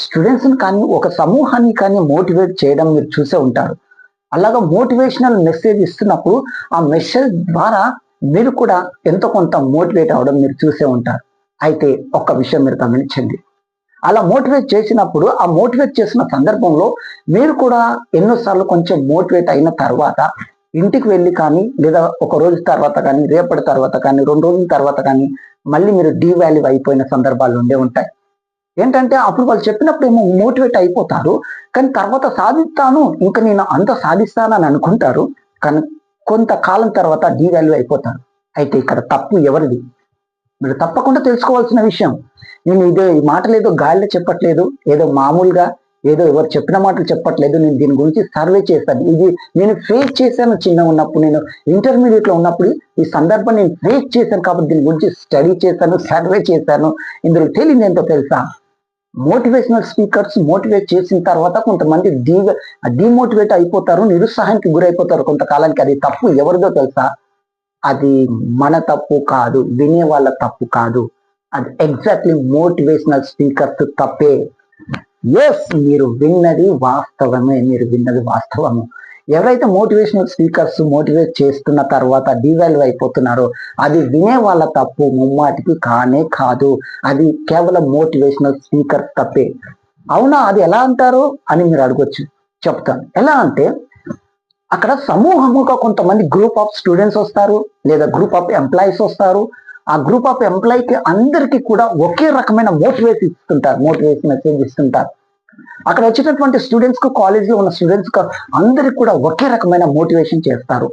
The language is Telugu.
స్టూడెంట్స్ని కానీ ఒక సమూహాన్ని కానీ మోటివేట్ చేయడం మీరు చూసే ఉంటారు. అలాగా మోటివేషనల్ మెసేజ్ ఇస్తున్నప్పుడు ఆ మెసేజ్ ద్వారా మీరు కూడా ఎంతో కొంత మోటివేట్ అవ్వడం మీరు చూసే ఉంటారు. అయితే ఒక్క విషయం మీరు గమనించండి. అలా మోటివేట్ చేసినప్పుడు ఆ మోటివేట్ చేసిన సందర్భంలో మీరు కూడా ఎన్నోసార్లు కొంచెం మోటివేట్ అయిన తర్వాత ఇంటికి వెళ్ళి కానీ లేదా ఒక రోజు తర్వాత కానీ రేపటి తర్వాత కానీ 2 రోజుల తర్వాత కానీ మళ్ళీ మీరు డీవాల్యూ అయిపోయిన సందర్భాలు ఉండే ఉంటాయి. ఏంటంటే అప్పుడు వాళ్ళు చెప్పినప్పుడు ఏమో మోటివేట్ అయిపోతారు. కానీ తర్వాత సాధిస్తాను, ఇంకా నేను అంత సాధిస్తానని అనుకుంటారు. కానీ కొంతకాలం తర్వాత డీవాల్యూ అయిపోతారు. అయితే ఇక్కడ తప్పు ఎవరిది? మీరు తప్పకుండా తెలుసుకోవాల్సిన విషయం. నేను ఈ మాటలు ఏదో గాలిలో చెప్పట్లేదు, ఏదో మామూలుగా ఏదో ఎవరు చెప్పిన మాటలు చెప్పట్లేదు. నేను దీని గురించి సర్వే చేశాను. ఇది నేను ఫేస్ చేశాను. చిన్నగా ఉన్నప్పుడు నేను ఇంటర్మీడియట్ లో ఉన్నప్పుడు ఈ సందర్భం నేను ఫేస్ చేశాను కాబట్టి దీని గురించి స్టడీ చేశాను, సర్వే చేశాను. ఇందులో తేలింది ఏంటో తెలుసా? మోటివేషనల్ స్పీకర్స్ మోటివేట్ చేసిన తర్వాత కొంతమంది డిమోటివేట్ అయిపోతారు, నిరుత్సాహానికి గురైపోతారు కొంతకాలానికి. అది తప్పు ఎవరిదో తెలుసా? అది మన తప్పు కాదు, వినే వాళ్ళ తప్పు కాదు. అది ఎగ్జాక్ట్లీ మోటివేషనల్ స్పీకర్స్ తప్పే. ఎస్, మీరు విన్నది వాస్తవము. ఎవరైతే మోటివేషనల్ స్పీకర్స్ మోటివేట్ చేస్తున్న తర్వాత డివాల్యూ అయిపోతున్నారో అది వినే వాళ్ళ తప్పు ముమ్మాటికి కానే కాదు. అది కేవలం మోటివేషనల్ స్పీకర్స్ తప్పే. అవునా, అది ఎలా అంటారు అని మీరు అడగొచ్చు. చెప్తాను. ఎలా అంటే, అక్కడ సమూహముగా కొంతమంది గ్రూప్ ఆఫ్ స్టూడెంట్స్ వస్తారు, లేదా గ్రూప్ ఆఫ్ ఎంప్లాయీస్ వస్తారు. ఆ గ్రూప్ ఆఫ్ ఎంప్లాయీకి అందరికీ కూడా ఒకే రకమైన మోటివేషన్ మెసేజ్ ఇస్తుంటారు. అక్కడ వచ్చినటువంటి స్టూడెంట్స్ కు, కాలేజీలో ఉన్న స్టూడెంట్స్ కు అందరికి కూడా ఒకే రకమైన మోటివేషన్ చేస్తారు.